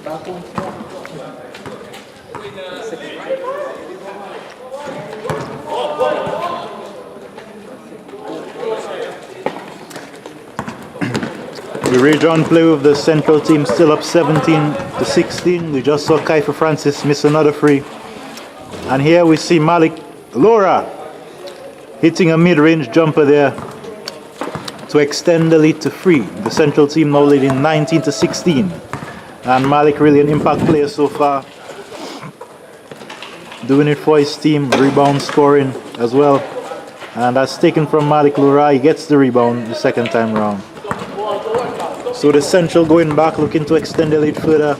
The region play with the Central team still up 17-16. We just saw Kiefer FRANCIS miss another free. And here we see Malik LAURENT hitting a mid-range jumper there to extend the lead to 3. The Central team now leading 19-16. And Malik really an impact player so far. Doing it for his team, rebound scoring as well. And that's taken from Malik LAURENT. He gets the rebound the second time round. So the Central going back, looking to extend the lead further.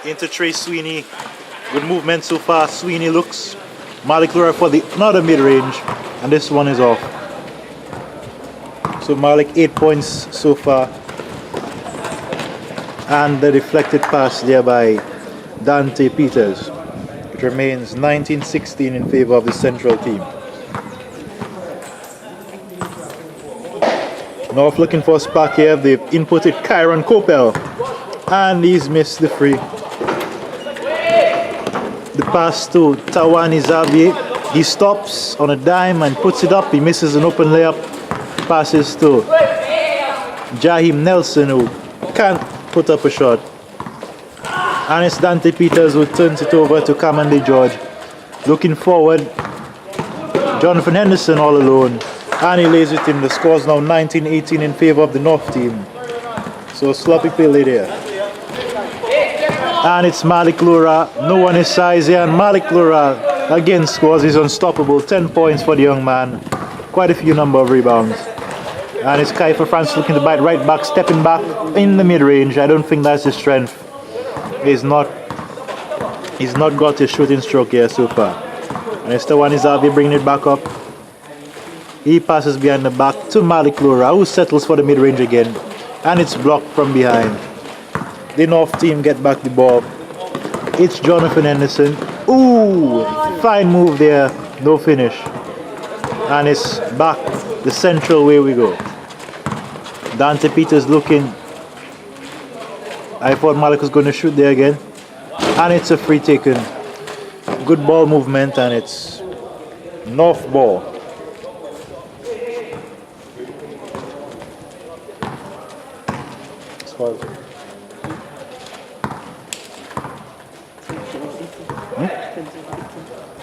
Into Trey SWEENEY. Good movement so far. SWEENEY looks. Malik LAURENT for another mid-range. And this one is off. So Malik 8 points so far. And the deflected pass there by Dante PETERS. It remains 19-16 in favor of the Central team. North looking for a spark here. They've inputted Kyron Coppell. And he's missed the free. The pass to Tayanni XAVIER. He stops on a dime and puts it up. He misses an open layup. Passes to Jaheim Nelson, who can't put up a shot. And it's Dante PETERS who turns it over to Kamande GEORGE. Looking forward. Johnathan HENDERSON all alone. And he lays it in. The score's now 19-18 in favor of the North team. So sloppy play there. And it's Malik LAURENT. No one is size here. And Malik LAURENT again scores. He's unstoppable. 10 points for the young man. Quite a few number of rebounds. And it's Kiefer FRANCIS looking to bite right back. Stepping back in the mid-range. I don't think that's his strength. He's not got his shooting stroke here so far. And it's Tayanni XAVIER bringing it back up. He passes behind the back to Malik LAURENT, who settles for the mid-range again. And it's blocked from behind. The North team get back the ball. It's Johnathan Henderson. Ooh, fine move there. No finish. And it's back the Central way we go. Dante PETERS looking. I thought Malik was going to shoot there again. And it's a free taken. Good ball movement, and it's North ball.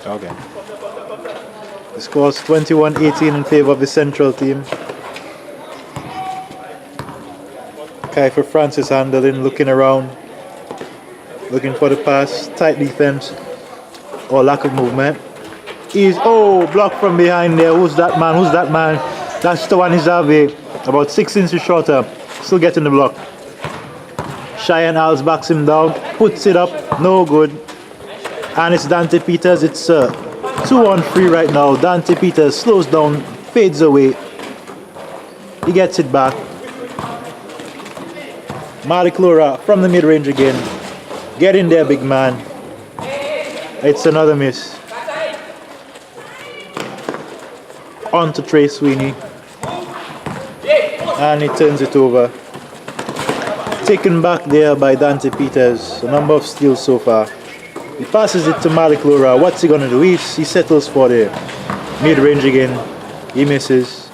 Okay. The score's 21-18 in favor of the Central team. Kiefer FRANCIS handling, looking around, looking for the pass. Tight defense or lack of movement. He's blocked from behind there. Who's that man? Who's that man? That's Tayanni XAVIER, about 6 inches shorter. Still getting the block. Shyan ISLES backs him down, puts it up, no good. And it's Dante PETERS. It's 2-on-3 right now. Dante PETERS slows down, fades away. He gets it back. Malik LAURENT from the mid-range again. Get in there, big man. It's another miss. On to Trey SWEENEY. And he turns it over. Taken back there by Dante PETERS. A number of steals so far. He passes it to Malik LAURENT. What's he going to do? He settles for the mid-range again. He misses.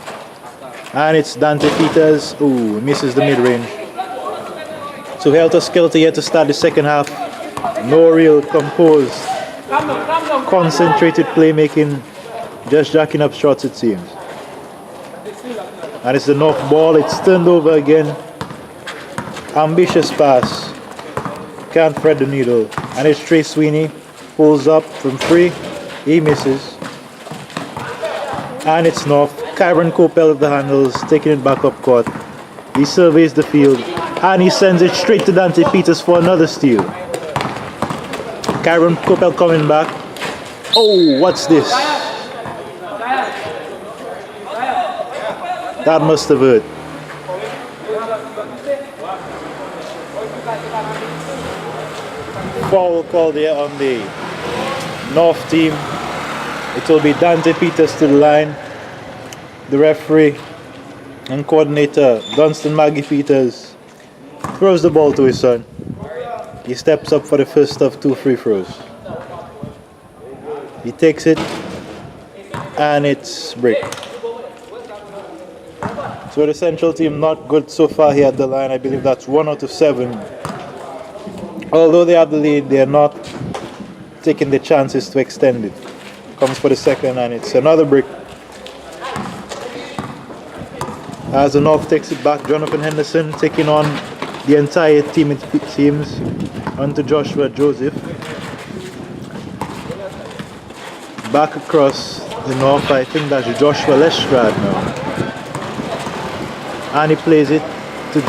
And it's Dante PETERS. Ooh, misses the mid-range. So helter-skelter here to start the second half. No real composed, concentrated playmaking. Just jacking up shots, it seems. And it's the North ball. It's turned over again. Ambitious pass. Can't thread the needle. And it's Trey SWEENEY. Pulls up from 3. He misses. And it's North. Kyron Coppell at the handles. Taking it back up court. He surveys the field. And he sends it straight to Dante PETERS for another steal. Kyron Coppell coming back. Oh, what's this? That must have hurt. Foul call there on the North team. It will be Dante PETERS to the line. The referee and coordinator, Dunstan Maggie Peters, Throws the ball to his son. He steps up for the first of 2 free throws. He takes it, and it's break. So the Central team not good so far here at the line. I believe that's 1 out of 7. Although they have the lead, they are not taking the chances to extend it. Comes for the second, and it's another break. As the North takes it back, Johnathan Henderson taking on the entire team, it seems, onto Joshua Joseph. Back across the North, I think that's Joshua Lestrade now. And he plays it to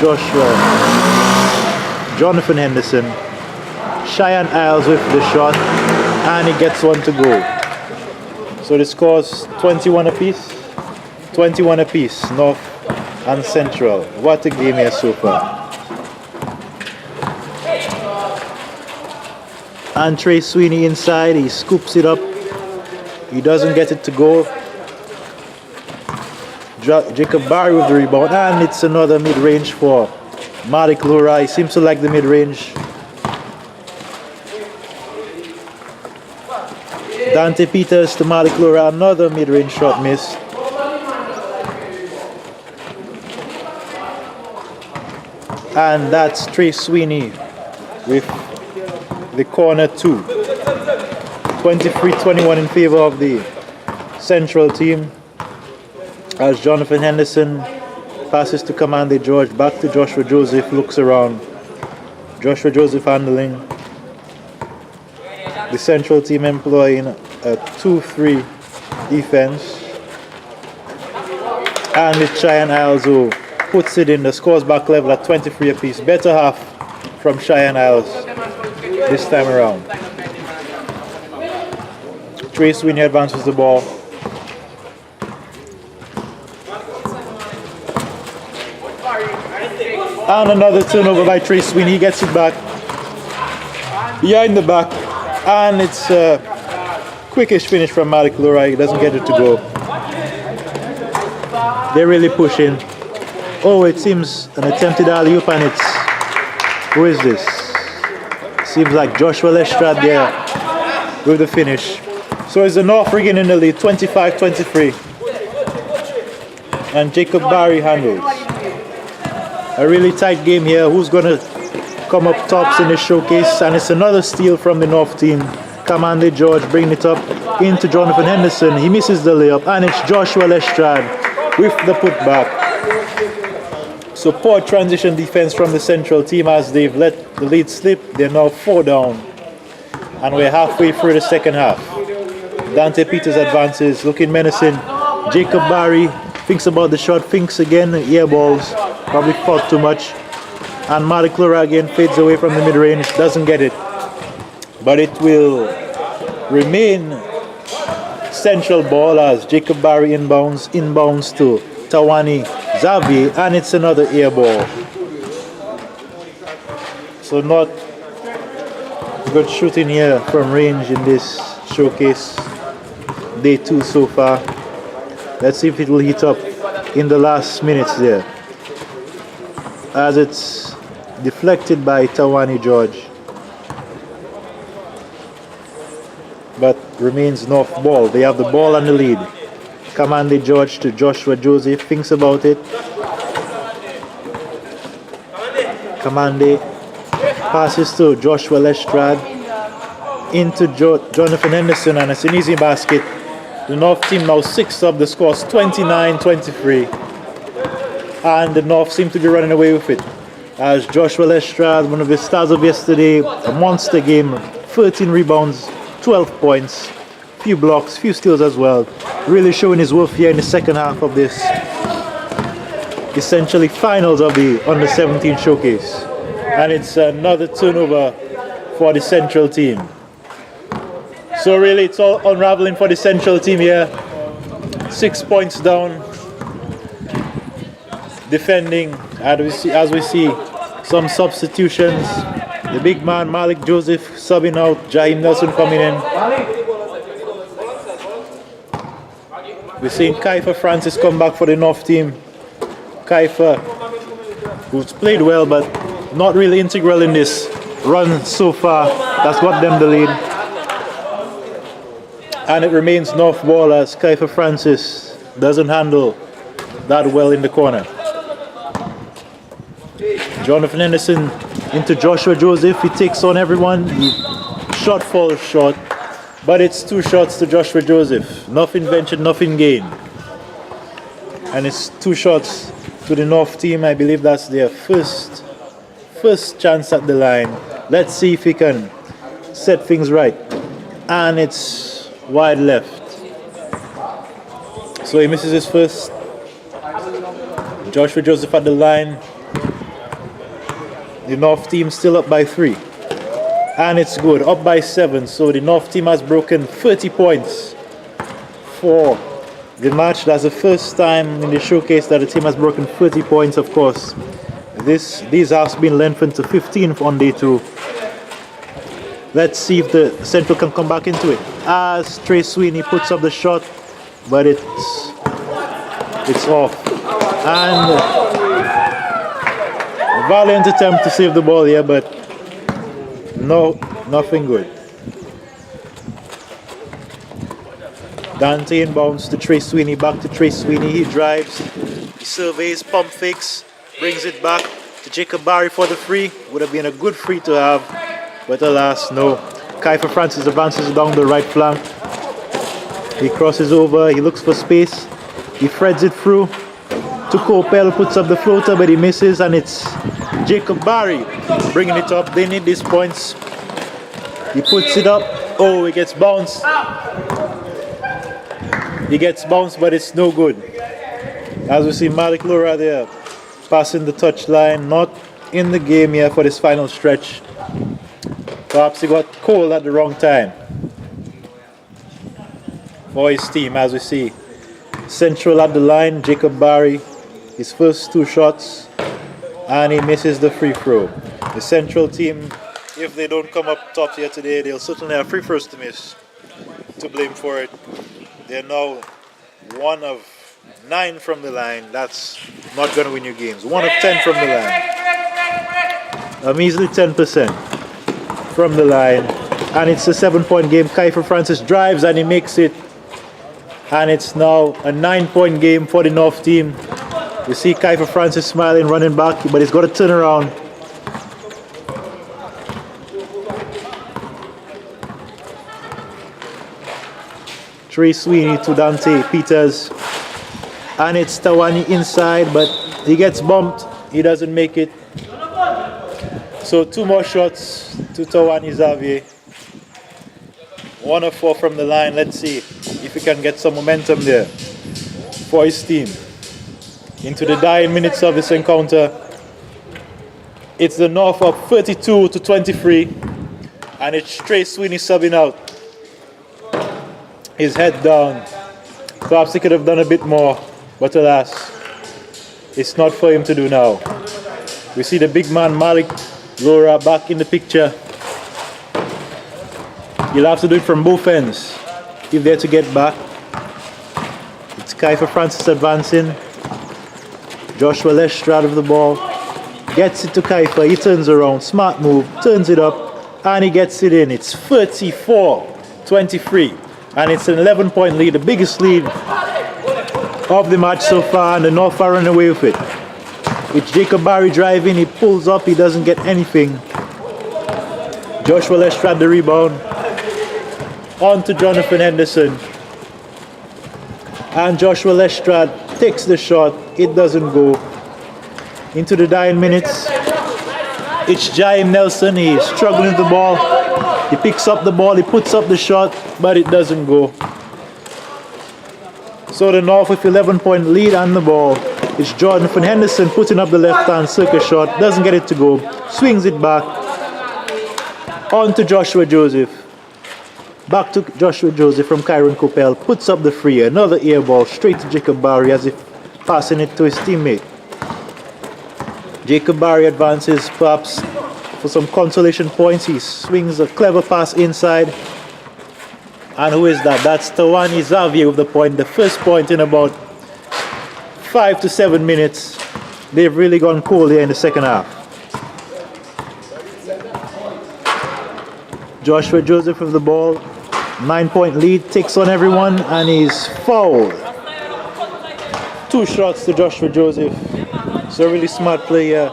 Johnathan Henderson. Shyan ISLES with the shot, and he gets one to go. So the score's 21 apiece. 21 apiece, North and Central. What a game here so far. And Trey Sweeney inside, he scoops it up. He doesn't get it to go. Jacob Barry with the rebound, and it's another mid-range for Malik LAURENT. He seems to like the mid-range. Dante Peters to Malik LAURENT, another mid-range shot missed. And that's Trey Sweeney with the corner 2. 23-21 in favor of the Central team. As Johnathan Henderson passes to Kamande GEORGE, back to Joshua Joseph, looks around. Joshua Joseph handling. The Central team employing a 2-3 defense. And it's Shyan ISLES who puts it in. The scores back level at 23 apiece. Better half from Shyan ISLES this time around. Trey Sweeney advances the ball. And another turnover by Trey Sweeney. He gets it back behind the back, and it's a quickish finish from Malik LAURENT. He doesn't get it to go. They're really pushing. Oh, it seems an attempted alley-oop, and it's, who is this? Seems like Joshua Lestrade there with the finish. So it's the North rigging in the lead, 25-23. And Jacob Barry handles. A really tight game here. Who's going to come up tops in the showcase? And it's another steal from the North team. Kamande GEORGE bringing it up into Johnathan Henderson. He misses the layup, and it's Joshua Lestrade with the putback. So poor transition defense from the Central team as they've let the lead slip. They're now 4 down. And we're halfway through the second half. Dante Peters advances, looking menacing. Jacob Barry thinks about the shot, thinks again, air balls. Probably fought too much. And Malik LAURENT again fades away from the mid-range, doesn't get it. But it will remain Central ball as Jacob Barry inbounds to Tayanni XAVIER, and it's another air ball. So not good shooting here from range in this showcase. Day 2 so far. Let's see if it will heat up in the last minutes there. As it's deflected by Tayanni GEORGE. But remains North ball. They have the ball and the lead. Kamande GEORGE to Joshua Joseph. Thinks about it. Kamande passes to Joshua Lestrade. Into Johnathan Henderson, and it's an easy basket. The North team now 6 up. The score's 29-23. And the North seem to be running away with it. As Joshua Lestrade, one of the stars of yesterday, a monster game, 13 rebounds, 12 points, few blocks, few steals as well. Really showing his worth here in the second half of this essentially finals of the Under-17 showcase. And it's another turnover for the Central team. So really it's all unraveling for the Central team here. 6 points down. Defending, as we see some substitutions. The big man Malik Joseph subbing out, Jaheim Nelson coming in. We're seeing Kiefer FRANCIS come back for the North team. Kiefer, who's played well, but not really integral in this run so far. That's got them the lead. And it remains North ball as Kiefer Francis doesn't handle that well in the corner. Johnathan Henderson into Joshua Joseph. He takes on everyone. He shot falls short. But it's 2 shots to Joshua Joseph. Nothing ventured, nothing gained. And it's 2 shots to the North team. I believe that's their first chance at the line. Let's see if he can set things right. And it's wide left. So he misses his first. Joshua Joseph at the line. The North team still up by 3. And it's good, up by 7. So the North team has broken 30 points for the match. That's the first time in the showcase that the team has broken 30 points, of course. These have been lengthened to 15 on day 2. Let's see if the Central can come back into it. As Trey Sweeney puts up the shot, but it's off. And a valiant attempt to save the ball here, but no, nothing good. Dante inbounds to Trey Sweeney, back to Trey Sweeney. He drives, he surveys, pump fakes, brings it back to Jacob Barry for the free. Would have been a good free to have, but alas, no. Kiefer Francis advances down the right flank. He crosses over, he looks for space. He threads it through to Kopel, puts up the floater, but he misses, and it's Jacob Barry bringing it up. They need these points. He puts it up. Oh, he gets bounced. He gets bounced, but it's no good. As we see Malik LAURENT there passing the touchline, not in the game here for this final stretch. Perhaps he got cold at the wrong time for his team. As we see Central at the line, Jacob Barry, his first 2 shots, and he misses the free throw. The Central team, if they don't come up top here today, they'll certainly have free throws to miss, to blame for it. They're now 1 of 9 from the line. That's not going to win you games. 1 of 10 from the line. A measly 10% from the line. And it's a 7-point game. Kiefer Francis drives and he makes it. And it's now a 9-point game for the North team. You see Kiefer Francis smiling, running back, but he's got to turn around. Trey Sweeney to Dante PETERS. And it's Tayanni inside, but he gets bumped. He doesn't make it. So 2 more shots to Tayanni XAVIER. 1 of 4 from the line. Let's see if he can get some momentum there for his team. Into the dying minutes of this encounter. It's the North up 32 to 23. And it's Trey Sweeney subbing out. His head down. Perhaps he could have done a bit more, but alas, it's not for him to do now. We see the big man Malik LAURENT back in the picture. You'll have to do it from both ends if they're to get back. It's Kiefer Francis advancing. Joshua LESTRADE of the ball. Gets it to Kiefer. He turns around. Smart move. Turns it up. And he gets it in. It's 34-23. And it's an 11-point lead. The biggest lead of the match so far. And the North are running away with it. It's Jacob Barry driving. He pulls up. He doesn't get anything. Joshua LESTRADE the rebound. On to Johnathan Henderson. And Joshua LESTRADE takes the shot. It doesn't go. Into the dying minutes. It's Jaim Nelson. He's struggling with the ball. He picks up the ball. He puts up the shot. But it doesn't go. So the North with 11-point lead on the ball. It's Johnathan Henderson putting up the left-hand circle shot. Doesn't get it to go. Swings it back. On to Joshua Joseph. Back to Joshua Joseph from Kyron Kopel. Puts up the free. Another air ball straight to Jacob Barry as if passing it to his teammate. Jacob Barry advances perhaps for some consolation points. He swings a clever pass inside. And who is that? That's Tayanni XAVIER with the point. The first point in about 5 to 7 minutes. They've really gone cold here in the second half. Joshua Joseph with the ball. 9-point lead, takes on everyone, and he's fouled. 2 shots to Joshua Joseph. It's a really smart player.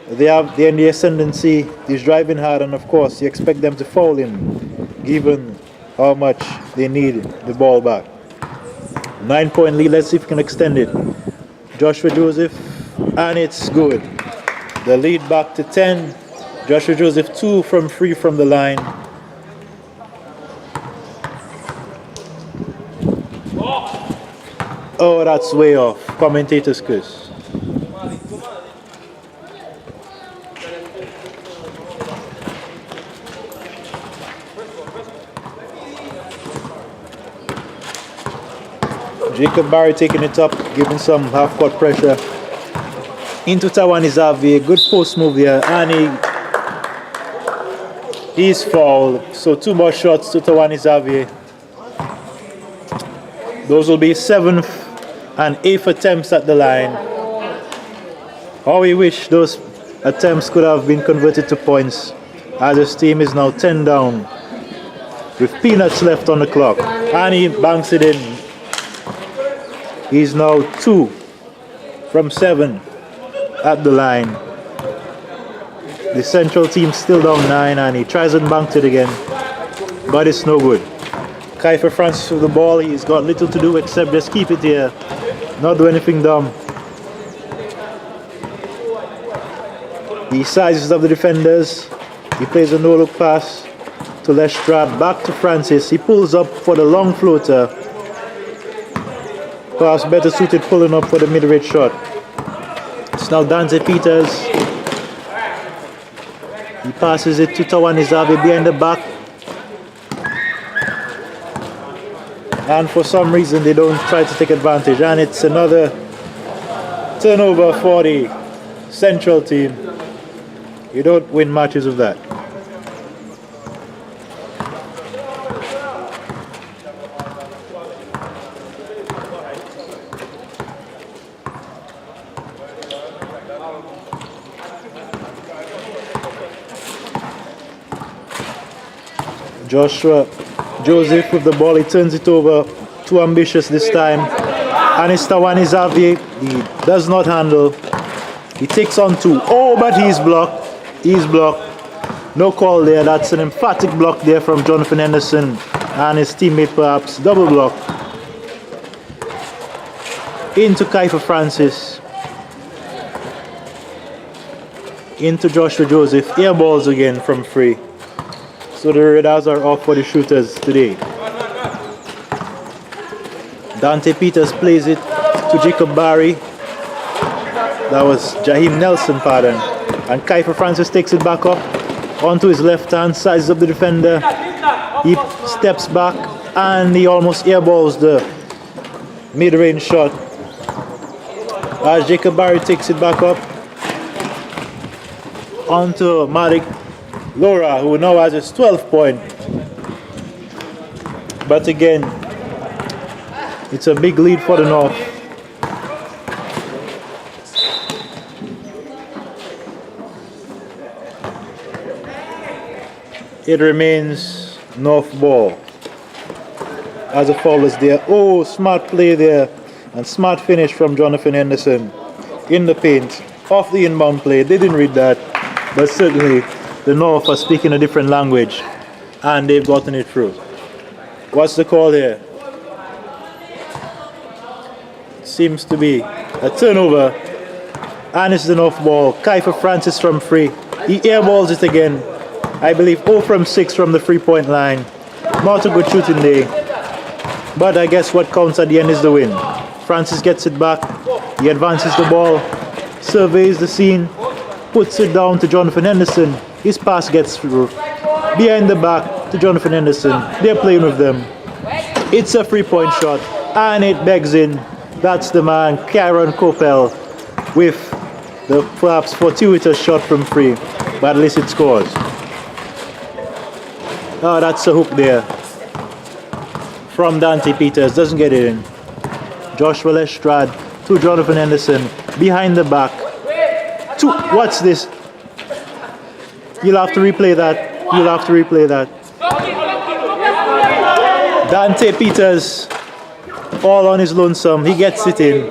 They're in the ascendancy. He's driving hard, and of course, you expect them to foul him, given how much they need the ball back. 9-point lead. Let's see if we can extend it. Joshua Joseph, and it's good. The lead back to 10. Joshua Joseph 2 from free from the line. Oh, that's way off. Commentator's curse. Jacob Barry taking it up, giving some half-court pressure into Tayanni XAVIER. Good post move there, and he's fouled. So 2 more shots to Tayanni XAVIER. Those will be 7th and 8th attempts at the line. How we wish those attempts could have been converted to points, as his team is now 10 down with peanuts left on the clock, and he banks it in. He's now 2 from 7 at the line. The central team still down 9, and he tries and banks it again, but it's no good. Kiefer Francis with the ball. He's got little to do except just keep it here, not do anything dumb. He sizes up the defenders. He plays a no-look pass to Lestrade, back to Francis. He pulls up for the long floater. Perhaps better suited pulling up for the mid-range shot. It's now Dante Peters. He passes it to Tayanni XAVIER behind the back. And for some reason they don't try to take advantage. And it's another turnover for the central team. You don't win matches with that. Joshua Joseph with the ball. He turns it over. Too ambitious this time. And it's Tayanni XAVIER. He does not handle. He takes on 2. Oh, but he's blocked. He's blocked. No call there. That's an emphatic block there from Johnathan Henderson and his teammate, perhaps. Double block. Into Kiefer Francis. Into Joshua Joseph. Air balls again from free. So the radars are off for the shooters today. Dante Peters plays it to Jacob Barry. That was Jaheim Nelson, pardon. And Kiefer Francis takes it back up onto his left hand, sizes up the defender. He steps back and he almost airballs the mid-range shot. As Jacob Barry takes it back up onto Malik LAURENT, who now has his 12th point. But again, it's a big lead for the North. It remains North ball. As a foul is there. Oh, smart play there. And smart finish from Johnathan Henderson in the paint. Off the inbound play. They didn't read that. But certainly the North are speaking a different language. And they've gotten it through. What's the call here? Seems to be a turnover. And it's the North ball. Kiefer Francis from free. He airballs it again. I believe 0 from 6 from the 3-point line. Not a good shooting day. But I guess what counts at the end is the win. Francis gets it back. He advances the ball. Surveys the scene. Puts it down to Johnathan Henderson. His pass gets through. Behind the back to Johnathan Henderson. They're playing with them. It's a 3-point shot. And it begs in. That's the man, Kieran Coppell, with the perhaps fortuitous shot from free. But at least it scores. Oh, that's a hook there from Dante Peters. Doesn't get it in. Joshua Lestrade to Johnathan Henderson. Behind the back. What's this? You'll have to replay that. You'll have to replay that. Dante PETERS, all on his lonesome. He gets it in.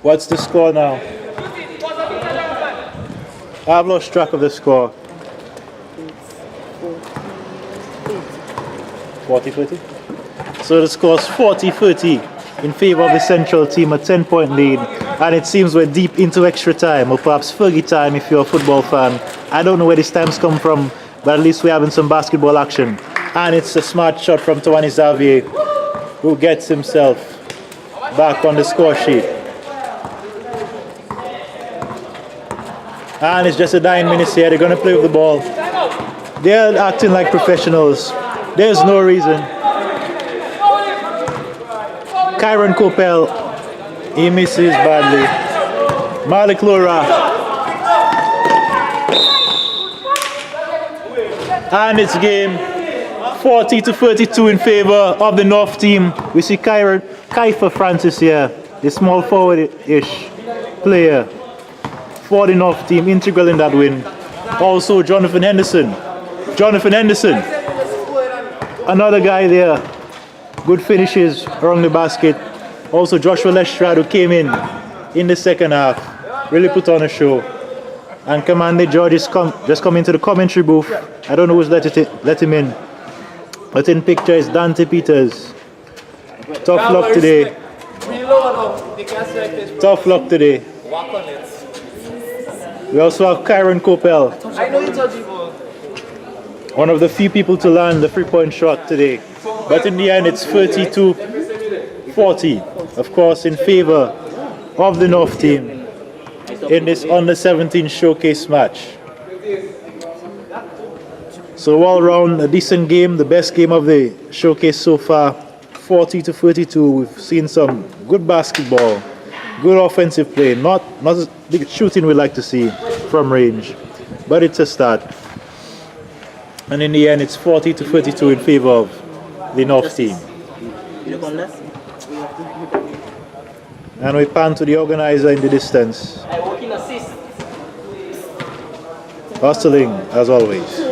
What's the score now? I've lost track of the score. 40-30? So the score's 40-30 in favor of the Central team, a 10-point lead. And it seems we're deep into extra time, or perhaps Fergie time if you're a football fan. I don't know where these times come from, but at least we're having some basketball action. And it's a smart shot from Tayanni XAVIER, who gets himself back on the score sheet. And it's just a 9 minutes here. They're going to play with the ball. They're acting like professionals. There's no reason. Kyron Kopel, he misses badly. Malik LAURENT. And it's game 40-32 in favor of the North team. We see Kiefer FRANCIS here, the small forward-ish player for the North team, integral in that win. Also Johnathan HENDERSON. Johnathan HENDERSON, another guy there. Good finishes around the basket. Also Joshua LESTRADE, who came in the second half, really put on a show. And Kamande GEORGE just come into the commentary booth. I don't know who's let him in. But in picture is Dante PETERS. Tough luck today. Tough luck today. We also have Kyron Kopel, one of the few people to land the 3-point shot today. But in the end, it's 32-40, of course, in favor of the North team in this Under-17 showcase match. So all round, a decent game, the best game of the showcase so far, 40-32. We've seen some good basketball, good offensive play, not the shooting we like to see from range, but it's a start. And in the end, it's 40-32 in favor of the North team. And we pan to the organizer in the distance. Hustling as always.